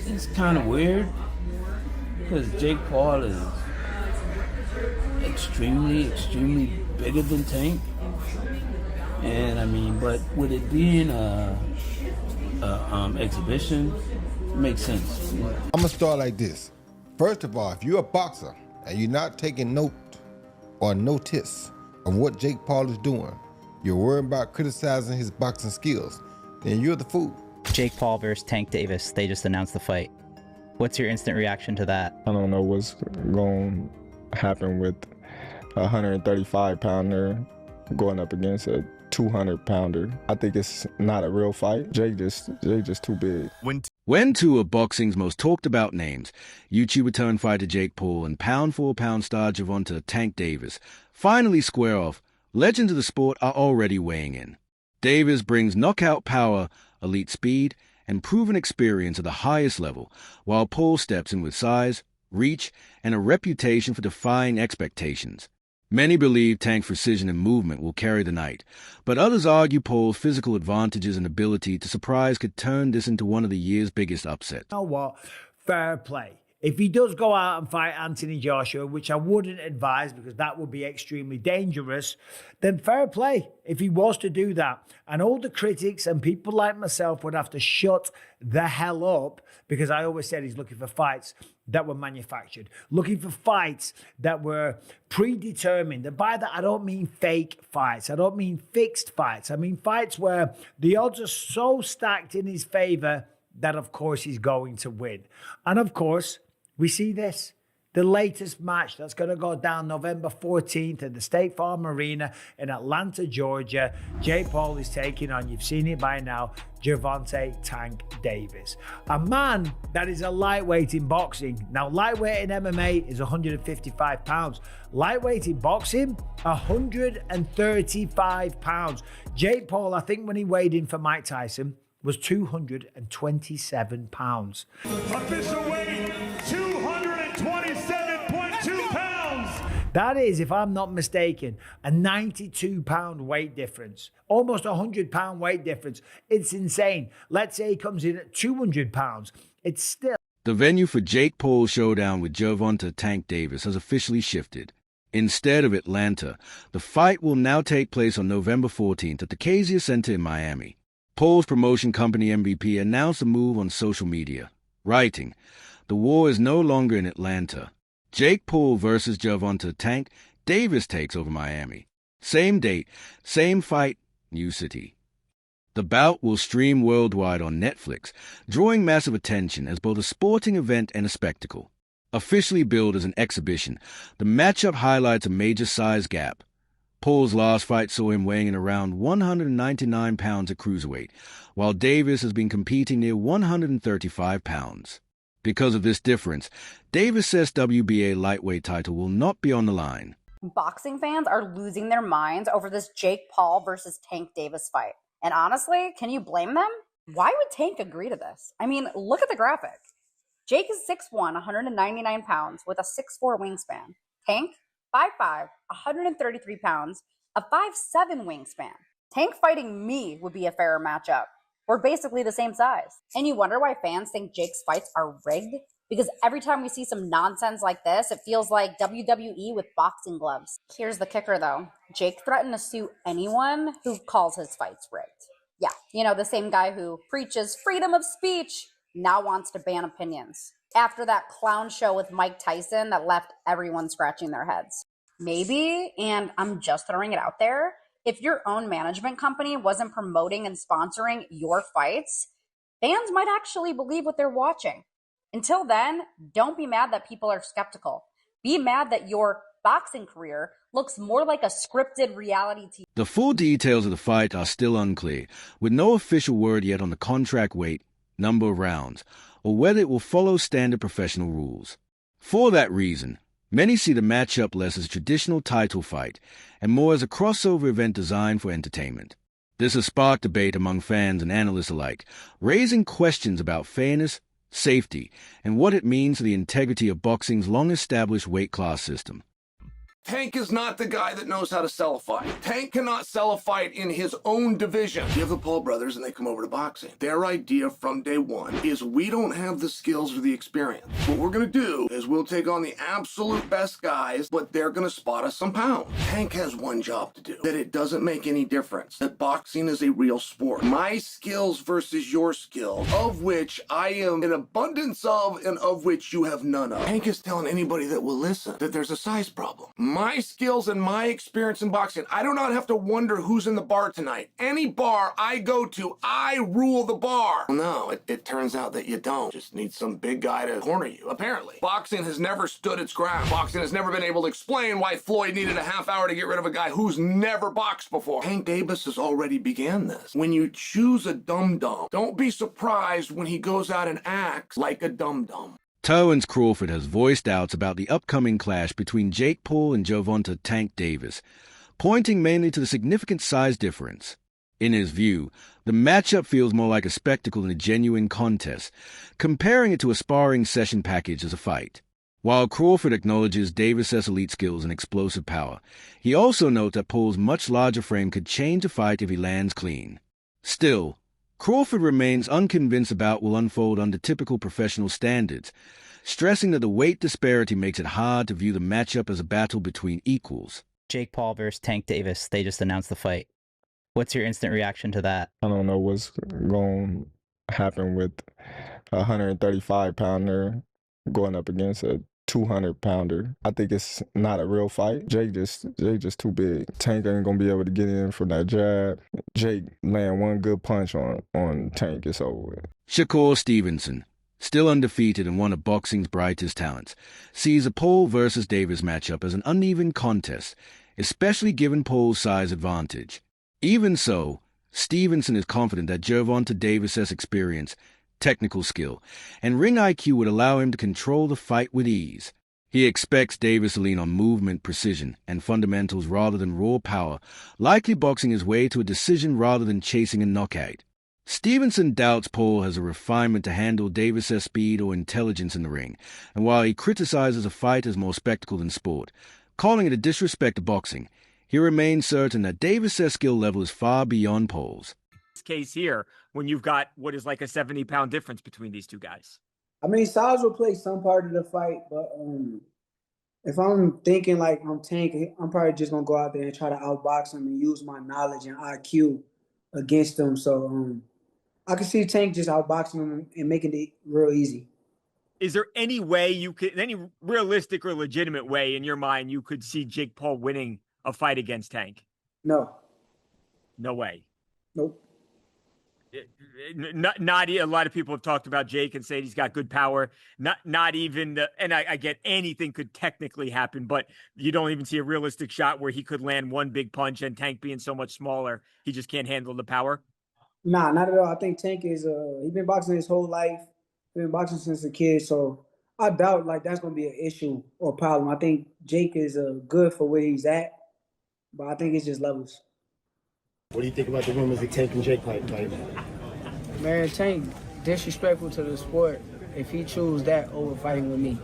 it's kind of weird because Jake Paul is extremely bigger than Tank. And I mean, but with it being a exhibition, it makes sense. I'm gonna start like this. First of all, if you're a boxer and you're not taking note or notice of what Jake Paul is doing, you're worried about criticizing his boxing skills, then you're the fool. Jake Paul versus Tank Davis, they just announced the fight. What's your instant reaction to that? I don't know what's going to happen with a 135-pounder going up against a 200-pounder. I think it's not a real fight. Jake just too big. When two of boxing's most talked about names, YouTuber turned fighter Jake Paul and pound-for-pound star Gervonta Tank Davis, finally square off, legends of the sport are already weighing in. Davis brings knockout power, elite speed, and proven experience at the highest level, while Paul steps in with size, reach, and a reputation for defying expectations. Many believe Tank's precision and movement will carry the night, but others argue Paul's physical advantages and ability to surprise could turn this into one of the year's biggest upsets. You know what? Fair play. If he does go out and fight Anthony Joshua, which I wouldn't advise because that would be extremely dangerous, then fair play if he was to do that. And all the critics and people like myself would have to shut the hell up because I always said he's looking for fights that were manufactured, looking for fights that were predetermined. And by that, I don't mean fake fights. I don't mean fixed fights. I mean fights where the odds are so stacked in his favor that, of course, he's going to win. And, of course, we see this. The latest match that's going to go down November 14th at the State Farm Arena in Atlanta, Georgia. Jake Paul is taking on, you've seen it by now, Gervonta Tank Davis. A man that is a lightweight in boxing. Now, lightweight in MMA is 155 pounds. Lightweight in boxing, 135 pounds. Jake Paul, I think when he weighed in for Mike Tyson, was 227 pounds. Official weight, 227.2 pounds. That is, if I'm not mistaken, a 92-pound weight difference. Almost a 100-pound weight difference. It's insane. Let's say he comes in at 200 pounds. It's still... The venue for Jake Paul's showdown with Gervonta Tank Davis has officially shifted. Instead of Atlanta, the fight will now take place on November 14th at the Casia Center in Miami. Paul's promotion company MVP announced the move on social media, writing, "The war is no longer in Atlanta. Jake Paul versus Gervonta Tank Davis takes over Miami. Same date, same fight, new city." The bout will stream worldwide on Netflix, drawing massive attention as both a sporting event and a spectacle. Officially billed as an exhibition, the matchup highlights a major size gap. Paul's last fight saw him weighing in around 199 pounds at cruiserweight, while Davis has been competing near 135 pounds. Because of this difference, Davis says WBA lightweight title will not be on the line. Boxing fans are losing their minds over this Jake Paul versus Tank Davis fight. And honestly, can you blame them? Why would Tank agree to this? I mean, look at the graphic. Jake is 6'1", 199 pounds with a 6'4" wingspan. Tank, 5'5", 133 pounds, a 5'7" wingspan. Tank fighting me would be a fairer matchup. We're basically the same size. And you wonder why fans think Jake's fights are rigged? Because every time we see some nonsense like this, it feels like WWE with boxing gloves. Here's the kicker though. Jake threatened to sue anyone who calls his fights rigged. Yeah, you know, the same guy who preaches freedom of speech now wants to ban opinions. After that clown show with Mike Tyson that left everyone scratching their heads. Maybe, and I'm just throwing it out there, if your own management company wasn't promoting and sponsoring your fights, fans might actually believe what they're watching. Until then, don't be mad that people are skeptical. Be mad that your boxing career looks more like a scripted reality TV. The full details of the fight are still unclear, with no official word yet on the contract weight, number of rounds, or whether it will follow standard professional rules. For that reason, many see the matchup less as a traditional title fight and more as a crossover event designed for entertainment. This has sparked debate among fans and analysts alike, raising questions about fairness, safety, and what it means to the integrity of boxing's long-established weight class system. Tank is not the guy that knows how to sell a fight. Tank cannot sell a fight in his own division. You have the Paul brothers and they come over to boxing. Their idea from day one is we don't have the skills or the experience. What we're gonna do is we'll take on the absolute best guys, but they're gonna spot us some pounds. Tank has one job to do, that it doesn't make any difference, that boxing is a real sport. My skills versus your skills, of which I am an abundance of and of which you have none of. Tank is telling anybody that will listen that there's a size problem. My skills and my experience in boxing, I do not have to wonder who's in the bar tonight. Any bar I go to, I rule the bar. No, it turns out that you don't. Just need some big guy to corner you, apparently. Boxing has never stood its ground. Boxing has never been able to explain why Floyd needed a half hour to get rid of a guy who's never boxed before. Tank Davis has already began this. When you choose a dum-dum, don't be surprised when he goes out and acts like a dum-dum. Terrence Crawford has voiced doubts about the upcoming clash between Jake Paul and Gervonta Tank Davis, pointing mainly to the significant size difference. In his view, the matchup feels more like a spectacle than a genuine contest, comparing it to a sparring session package as a fight. While Crawford acknowledges Davis' elite skills and explosive power, he also notes that Paul's much larger frame could change a fight if he lands clean. Still, Crawford remains unconvinced about what will unfold under typical professional standards, stressing that the weight disparity makes it hard to view the matchup as a battle between equals. Jake Paul versus Tank Davis. They just announced the fight. What's your instant reaction to that? I don't know what's going to happen with a 135-pounder going up against a 200-pounder. I think it's not a real fight. Jake just too big. Tank ain't gonna be able to get in from that jab. Jake land one good punch on Tank, it's over with. Shakur Stevenson, still undefeated and one of boxing's brightest talents, sees a Paul versus Davis matchup as an uneven contest, especially given Paul's size advantage. Even so, Stevenson is confident that Gervonta Davis' experience, technical skill, and ring IQ would allow him to control the fight with ease. He expects Davis to lean on movement, precision, and fundamentals rather than raw power, likely boxing his way to a decision rather than chasing a knockout. Stevenson doubts Paul has a refinement to handle Davis' speed or intelligence in the ring, and while he criticizes a fight as more spectacle than sport, calling it a disrespect to boxing, he remains certain that Davis' skill level is far beyond Paul's. Case here when you've got what is like a 70-pound difference between these two guys. I mean, size will play some part of the fight, but if I'm thinking like I'm Tank, I'm probably just gonna go out there and try to outbox him and use my knowledge and IQ against him. So I can see Tank just outboxing him and making it real easy. Is there any way you could, any realistic or legitimate way in your mind you could see Jake Paul winning a fight against Tank? No. No way. Nope. Not a lot of people have talked about Jake and said he's got good power. Not even the, and I get anything could technically happen, but you don't even see a realistic shot where he could land one big punch, and Tank being so much smaller, he just can't handle the power. Nah, not at all. I think Tank is he's been boxing his whole life. He's been boxing since a kid, so I doubt like that's gonna be an issue or problem. I think Jake is good for where he's at, but I think it's just levels. What do you think about the rumors of Tank and Jake fight? Man, Tank disrespectful to the sport if he choose that over fighting with me.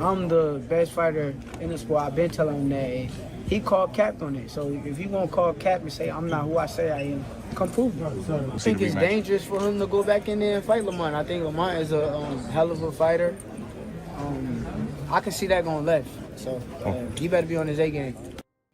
I'm the best fighter in the sport. I've been telling him that. And he called cap on it. So if you gonna call cap and say I'm not who I say I am, come prove it. I think it's dangerous for him to go back in there and fight Lamont. I think Lamont is a hell of a fighter. I can see that going left. So he better be on his A game.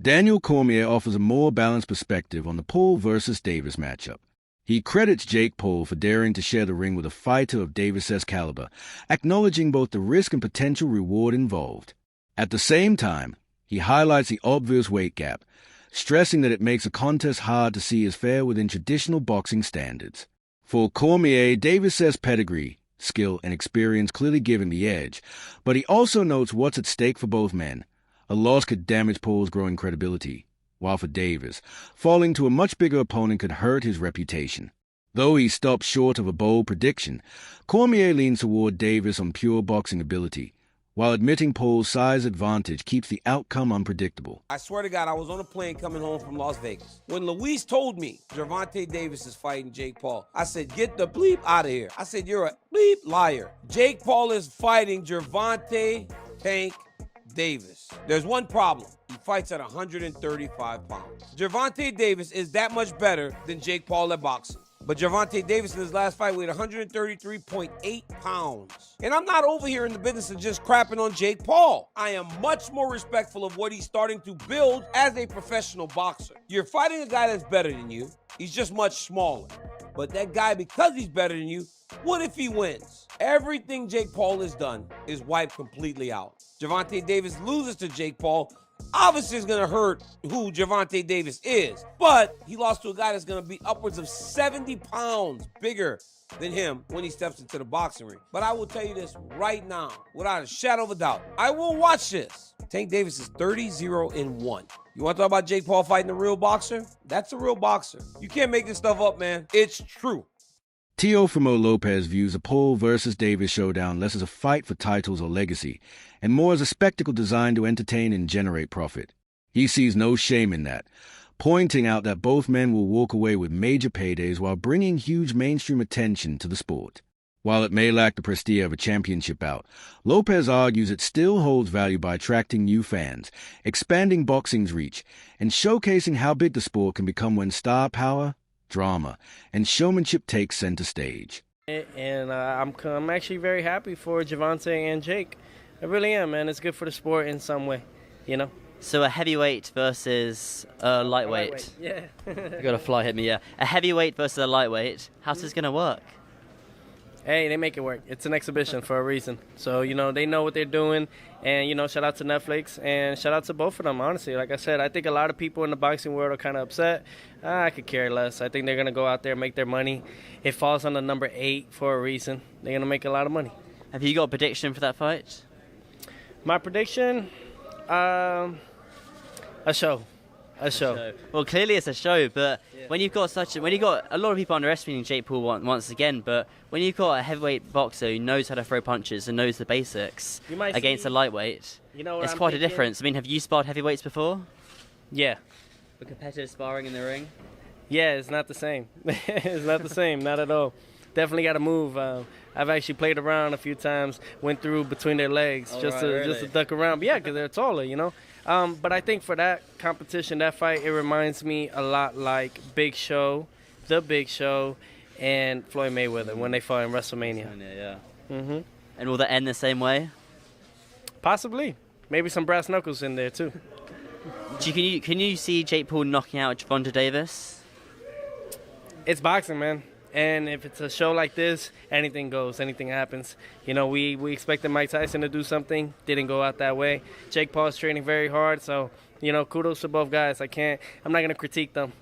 Daniel Cormier offers a more balanced perspective on the Paul versus Davis matchup. He credits Jake Paul for daring to share the ring with a fighter of Davis' caliber, acknowledging both the risk and potential reward involved. At the same time, he highlights the obvious weight gap, stressing that it makes a contest hard to see as fair within traditional boxing standards. For Cormier, Davis' pedigree, skill, and experience clearly give him the edge, but he also notes what's at stake for both men. A loss could damage Paul's growing credibility, while for Davis, falling to a much bigger opponent could hurt his reputation. Though he stopped short of a bold prediction, Cormier leans toward Davis on pure boxing ability, while admitting Paul's size advantage keeps the outcome unpredictable. I swear to God, I was on a plane coming home from Las Vegas. When Luis told me Gervonta Davis is fighting Jake Paul, I said, get the bleep out of here. I said, you're a bleep liar. Jake Paul is fighting Gervonta Tank Davis. There's one problem. He fights at 135 pounds. Gervonta Davis is that much better than Jake Paul at boxing. But Gervonta Davis in his last fight weighed 133.8 pounds. And I'm not over here in the business of just crapping on Jake Paul. I am much more respectful of what he's starting to build as a professional boxer. You're fighting a guy that's better than you. He's just much smaller. But that guy, because he's better than you, what if he wins? Everything Jake Paul has done is wiped completely out. Gervonta Davis loses to Jake Paul. Obviously, it's going to hurt who Gervonta Davis is. But he lost to a guy that's going to be upwards of 70 pounds bigger than him when he steps into the boxing ring. But I will tell you this right now, without a shadow of a doubt. I will watch this. Tank Davis is 30-0-1. You want to talk about Jake Paul fighting a real boxer? That's a real boxer. You can't make this stuff up, man. It's true. Teofimo Lopez views a Paul versus Davis showdown less as a fight for titles or legacy, and more as a spectacle designed to entertain and generate profit. He sees no shame in that, pointing out that both men will walk away with major paydays while bringing huge mainstream attention to the sport. While it may lack the prestige of a championship bout, Lopez argues it still holds value by attracting new fans, expanding boxing's reach, and showcasing how big the sport can become when star power, drama, and showmanship takes center stage. And I'm actually very happy for Gervonta and Jake. I really am, man. It's good for the sport in some way, you know? So a heavyweight versus a lightweight. Yeah. You got a fly hit me, yeah. A heavyweight versus a lightweight. How's this going to work? Hey, they make it work. It's an exhibition for a reason. So, you know, they know what they're doing. And, you know, shout out to Netflix and shout out to both of them, honestly. Like I said, I think a lot of people in the boxing world are kind of upset. I could care less. I think they're going to go out there and make their money. It falls on the number 8 for a reason. They're going to make a lot of money. Have you got a prediction for that fight? My prediction? A show. A show. Well, clearly it's a show, but when you've got a lot of people underestimating Jake Paul once again, but when you've got a heavyweight boxer who knows how to throw punches and knows the basics against a lightweight, it's quite a difference. I mean, have you sparred heavyweights before? Yeah. For competitive sparring in the ring? Yeah, it's not the same. It's not the same, not at all. Definitely got to move. I've actually played around a few times, went through between their legs just to duck around. But yeah, because they're taller, you know. But I think for that competition, that fight, it reminds me a lot like The Big Show, and Floyd Mayweather when they fought in WrestleMania. Yeah. Mm-hmm. And will that end the same way? Possibly. Maybe some brass knuckles in there too. Can you see Jake Paul knocking out Gervonta Davis? It's boxing, man. And if it's a show like this, anything goes, anything happens. You know, we expected Mike Tyson to do something, didn't go out that way. Jake Paul's training very hard, so, you know, kudos to both guys. I'm not going to critique them,